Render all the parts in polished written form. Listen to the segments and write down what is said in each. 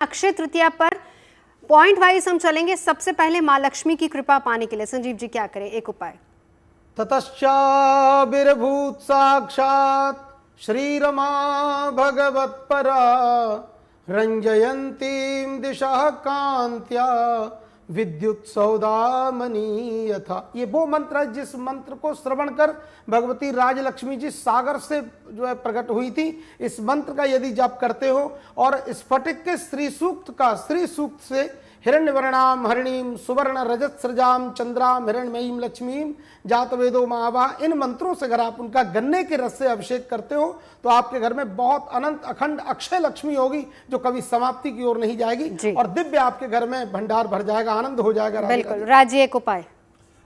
अक्षय तृतीया पर point wise हम चलेंगे। सबसे पहले माँ लक्ष्मी की कृपा पाने के लिए संजीव जी क्या करें, एक उपाय? ततश्चाविर्भूत साक्षात् श्रीरमा भगवत्परा रंजयन्तीं दिशः कांत्या विद्युत सौदामनी यथा। ये वो मंत्र है जिस मंत्र को श्रवण कर भगवती राजलक्ष्मी जी सागर से जो है प्रकट हुई थी। इस मंत्र का यदि जाप करते हो और स्फटिक के श्री सूक्त का, श्री सूक्त से हिरण्यवर्णाम हरिणीम सुवर्ण रजत सृजाम चंद्राम हिरण्यमयीम लक्ष्मीम जात वेदो मावा, इन मंत्रों से अगर आप उनका गन्ने के रस से अभिषेक करते हो तो आपके घर में बहुत अनंत अखंड अक्षय लक्ष्मी होगी जो कभी समाप्ति की ओर नहीं जाएगी और दिव्य आपके घर में भंडार भर जाएगा, आनंद हो जाएगा। बिल्कुल राज्य, एक उपाय।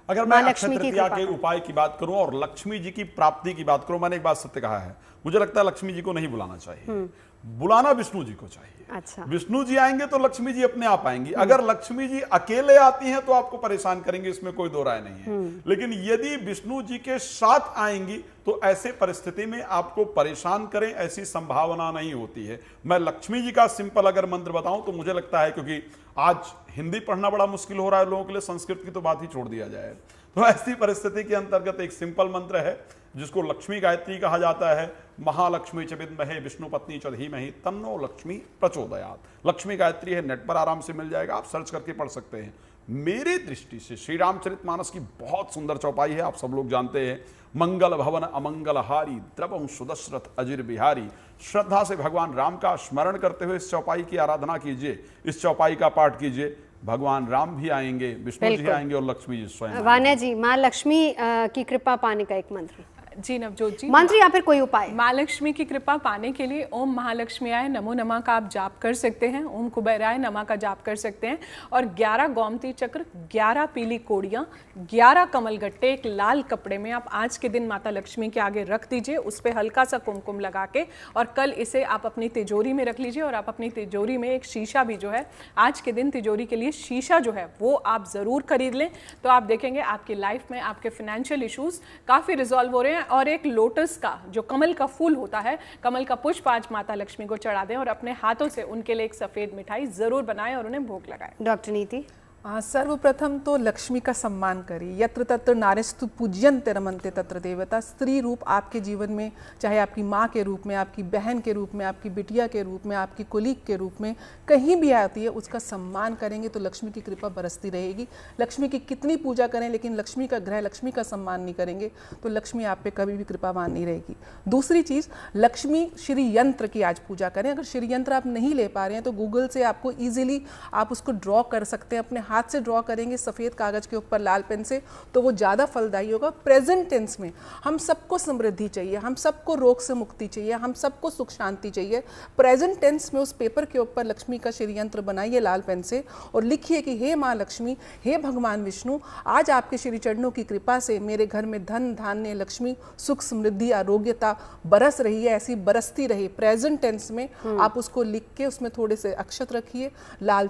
अगर मैं अक्षय तृतीया के उपाय की बात करूं और लक्ष्मी जी की प्राप्ति की बात करूं, मैंने एक बात सत्य कहा है, मुझे लगता है लक्ष्मी जी को नहीं बुलाना चाहिए, बुलाना विष्णु जी को चाहिए। अच्छा। विष्णु जी आएंगे तो लक्ष्मी जी अपने आप आएंगी। अगर लक्ष्मी जी अकेले आती हैं तो आपको परेशान करेंगे, इसमें कोई दो राय नहीं है, लेकिन यदि विष्णु जी के साथ आएंगी तो ऐसे परिस्थिति में आपको परेशान करें ऐसी संभावना नहीं होती है। मैं लक्ष्मी जी का सिंपल अगर मंत्र बताऊं तो मुझे लगता है, क्योंकि आज हिंदी पढ़ना बड़ा मुश्किल हो रहा है लोगों के लिए, संस्कृत की तो बात ही छोड़ दिया जाए, तो ऐसी परिस्थिति के अंतर्गत एक सिंपल मंत्र है जिसको लक्ष्मी गायत्री कहा जाता है। महालक्ष्मी च विद्महे विष्णु पत्नी च धीमहि तन्नो लक्ष्मी प्रचोदयात्। लक्ष्मी गायत्री है, नेट पर आराम से मिल जाएगा, आप सर्च करके पढ़ सकते हैं। मेरे दृष्टि से श्री रामचरितमानस की बहुत सुंदर चौपाई है, आप सब लोग जानते हैं, मंगल भवन अमंगल हारी द्रवं सुदशरथ अजिर बिहारी। श्रद्धा से भगवान राम का स्मरण करते हुए इस चौपाई की आराधना कीजिए, इस चौपाई का पाठ कीजिए। भगवान राम भी आएंगे, विष्णु जी आएंगे और लक्ष्मी जी स्वयं। वान्या जी, माँ लक्ष्मी की कृपा पाने का एक मंत्र। जी नवजोत जी, मंत्र या फिर कोई उपाय? माँ लक्ष्मी की कृपा पाने के लिए ओम महालक्ष्मीयाय नमो नमः का आप जाप कर सकते हैं, ओम कुबेराय नमः का जाप कर सकते हैं, और 11 गोमती चक्र, 11 पीली कोड़ियाँ, 11 कमल गट्टे एक लाल कपड़े में आप आज के दिन माता लक्ष्मी के आगे रख दीजिए, उस पर हल्का सा कुमकुम लगा के, और कल इसे आप अपनी तिजोरी में रख लीजिए। और आप अपनी तिजोरी में एक शीशा भी जो है, आज के दिन तिजोरी के लिए शीशा जो है वो आप ज़रूर खरीद लें, तो आप देखेंगे आपकी लाइफ में आपके फाइनेंशियल इश्यूज काफ़ी रिजॉल्व हो रहे हैं। और एक लोटस का जो कमल का फूल होता है, कमल का पुष्प आज माता लक्ष्मी को चढ़ा दें और अपने हाथों से उनके लिए एक सफेद मिठाई जरूर बनाएं और उन्हें भोग लगाएं। डॉक्टर नीति? सर्वप्रथम तो लक्ष्मी का सम्मान करिए। यत्र तत्र नारीस्तु पूज्यन्ते रमन्ते तत्र देवता। स्त्री रूप आपके जीवन में, चाहे आपकी माँ के रूप में, आपकी बहन के रूप में, आपकी बिटिया के रूप में, आपकी कुलीग के रूप में कहीं भी आती है, उसका सम्मान करेंगे तो लक्ष्मी की कृपा बरसती रहेगी। लक्ष्मी की कितनी पूजा करें लेकिन लक्ष्मी का ग्रह, लक्ष्मी का सम्मान नहीं करेंगे तो लक्ष्मी आप पे कभी भी कृपावान नहीं रहेगी। दूसरी चीज़, लक्ष्मी श्री यंत्र की आज पूजा करें। अगर श्री यंत्र आप नहीं ले पा रहे हैं तो गूगल से आपको ईजिली आप उसको ड्रॉ कर सकते हैं, अपने हाथ से ड्रॉ करेंगे सफ़ेद कागज के ऊपर लाल पेन से, तो वो ज़्यादा फलदायी होगा। प्रेजेंट टेंस में हम सबको समृद्धि चाहिए, हम सबको रोग से मुक्ति चाहिए, हम सबको सुख शांति चाहिए। प्रेजेंट टेंस में उस पेपर के ऊपर लक्ष्मी का श्री यंत्र बनाइए लाल पेन से और लिखिए कि हे माँ लक्ष्मी, हे भगवान विष्णु, आज आपके श्री चरणों की कृपा से मेरे घर में धन धान्य लक्ष्मी सुख समृद्धि आरोग्यता बरस रही है, ऐसी बरसती रही। प्रेजेंट टेंस में आप उसको लिख के उसमें थोड़े से अक्षत रखिए, लाल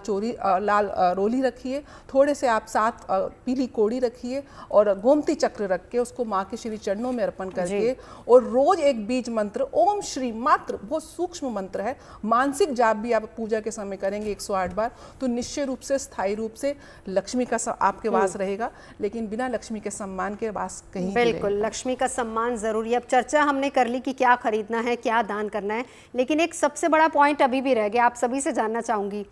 रोली रखिए, थोड़े से आप 7 पीली कोड़ी रखिए और गोमती चक्र रख के उसको माँ के श्री चरणों में अर्पण करके, और रोज एक बीज मंत्र ओम श्री, मात्र बहुत सूक्ष्म मंत्र है, मानसिक जाप भी आप पूजा के समय करेंगे 108 बार, तो निश्चय रूप से स्थायी रूप से लक्ष्मी का आपके वास रहेगा। लेकिन बिना लक्ष्मी के सम्मान के वास कहीं बिल्कुल, लक्ष्मी का सम्मान जरूरी। अब चर्चा हमने कर ली कि क्या खरीदना है, क्या दान करना है, लेकिन एक सबसे बड़ा पॉइंट अभी भी रह गया। आप सभी से जानना चाहूंगी,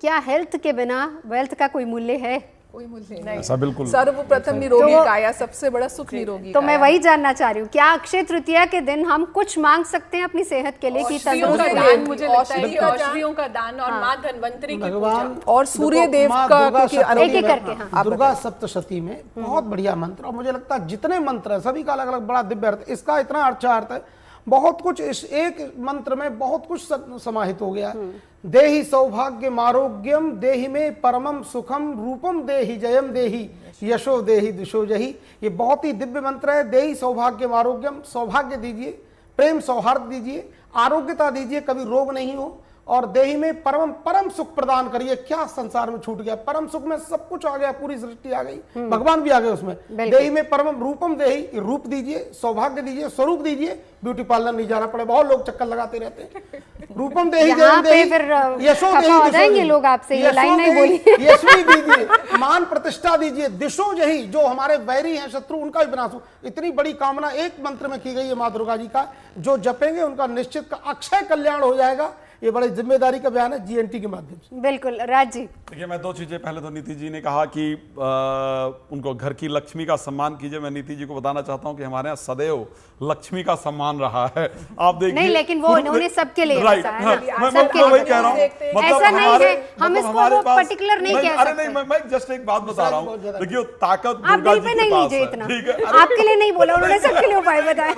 क्या हेल्थ के बिना वेल्थ का कोई मूल्य है? कोई मूल्य नहीं। ऐसा बिल्कुल। सर्वप्रथम निरोगी काया, सबसे बड़ा सुख निरोगी तो मैं वही जानना चाह रही हूँ, क्या अक्षय तृतीया के दिन हम कुछ मांग सकते हैं अपनी सेहत के लिए कि दान, मुझे लगता है कि औषधियों का दान और माँ धन्वंतरी की भगवान और सूर्य देव का एक एक करके दुर्गा सप्तशती में बहुत बढ़िया मंत्र, और मुझे लगता है जितने मंत्र है सभी का अलग अलग बड़ा दिव्य अर्थ, इसका इतना अच्छा अर्थ है, बहुत कुछ इस एक मंत्र में बहुत कुछ समाहित हो गया। देहि सौभाग्य आरोग्यम देहि में परमम सुखम रूपम देहि जयम देहि यशो देहि दिशो जहि। ये बहुत ही दिव्य मंत्र है। देहि सौभाग्य आरोग्यम, सौभाग्य दीजिए, प्रेम सौहार्द दीजिए, आरोग्यता दीजिए, कभी रोग नहीं हो, और देही में परम परम सुख प्रदान करिए। क्या संसार में छूट गया, परम सुख में सब कुछ आ गया, पूरी सृष्टि आ गई, भगवान भी आ गए उसमें। देही में परम रूपम देही, रूप दीजिए, सौभाग्य दीजिए, स्वरूप दीजिए, ब्यूटी पार्लर नहीं जाना पड़े। बहुत लोग चक्कर लगाते रहते हैं। रूपम देही यहाँ पे फिर खफा हो जाएंगे लोग आपसे, ये लाइन नहीं बोली। यशवी दीजिए, मान प्रतिष्ठा दीजिए, दिशो जही, जो हमारे वैरी हैं शत्रु उनका भी विनाश हो। इतनी बड़ी कामना एक मंत्र में की गई है माँ दुर्गा जी का, जो जपेंगे उनका निश्चित का अक्षय कल्याण हो जाएगा। ये बड़ी जिम्मेदारी का बयान है जीएनटी के माध्यम से। बिल्कुल राज जी। देखिए, मैं दो चीजें, पहले तो नीति जी ने कहा कि उनको घर की लक्ष्मी का सम्मान कीजिए। मैं नीति जी को बताना चाहता हूं कि हमारे यहाँ सदैव लक्ष्मी का सम्मान रहा है। आप देखिए, नहीं, लेकिन वो उन्होंने सबके लिए राइट, रखा है हाँ, ना, मैं वही कह रहा हूँ, ऐसा नहीं है, हम इसको वो पर्टिकुलर नहीं कह अरे सकते। नहीं, मैं जस्ट एक बात बता रहा हूँ। देखिए, ताकत आप दुर्गा दिल जी पे के नहीं पास लीजिए है, इतना, ठीक है? आपके लिए नहीं बोला उन्होंने, सबके लिए उपाय बताया।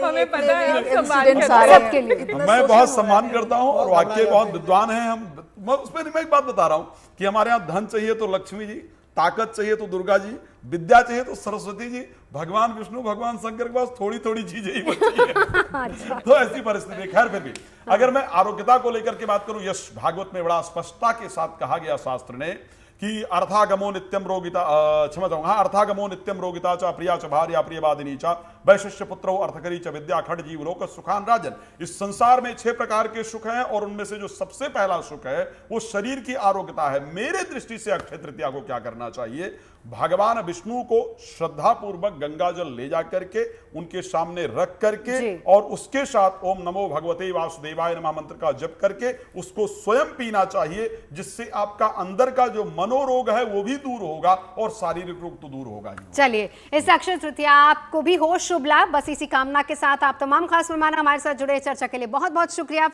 हमें पता है आप सम्मान Incidents करते आ हैं। रहे हैं। सबके लिए। मैं बहुत सम्मान करता हूं और वाकई बहुत विद्वान हैं हम। मैं उसमें मैं एक बात बता रहा हूं कि हमारे यहाँ धन चाहिए तो लक्ष्मी जी, ताकत चाहिए तो दुर्गा जी, विद्या चाहिए तो सरस्वती जी, भगवान विष्णु भगवान शंकर के पास थोड़ी थोड़ी चीजें ही बची है। तो ऐसी परिस्थिति, खैर फिर भी अगर मैं आरोग्यता को लेकर के बात करूं, यश भागवत में बड़ा स्पष्टता के साथ कहा गया शास्त्र ने कि अर्थागमो नित्यम रोगिता, क्षमा चाहूंगा, हाँ, अर्थागमो नित्यम रोगिता च प्रिया च भार्या प्रियवादिनी च वैशिष्य पुत्रो अर्थकरी च विद्या खड जीव लोक सुखान राजन। इस संसार में 6 प्रकार के सुख हैं और उनमें से जो सबसे पहला सुख है वो शरीर की आरोग्यता है। मेरे दृष्टि से अक्षय तृतीया को क्या करना चाहिए, भगवान विष्णु को श्रद्धा पूर्वक गंगा जल ले जा करके उनके सामने रख करके और उसके साथ ओम नमो भगवते वासुदेवाय नमः मंत्र का जप करके उसको स्वयं पीना चाहिए, जिससे आपका अंदर का जो मनोरोग है वो भी दूर होगा और शारीरिक रोग तो दूर होगा ही। चलिए, इस अक्षय तृतीया आपको भी हो शुभ लाभ। बस इसी कामना के साथ आप तमाम खास मेहमान हमारे साथ जुड़े, चर्चा के लिए बहुत बहुत शुक्रिया।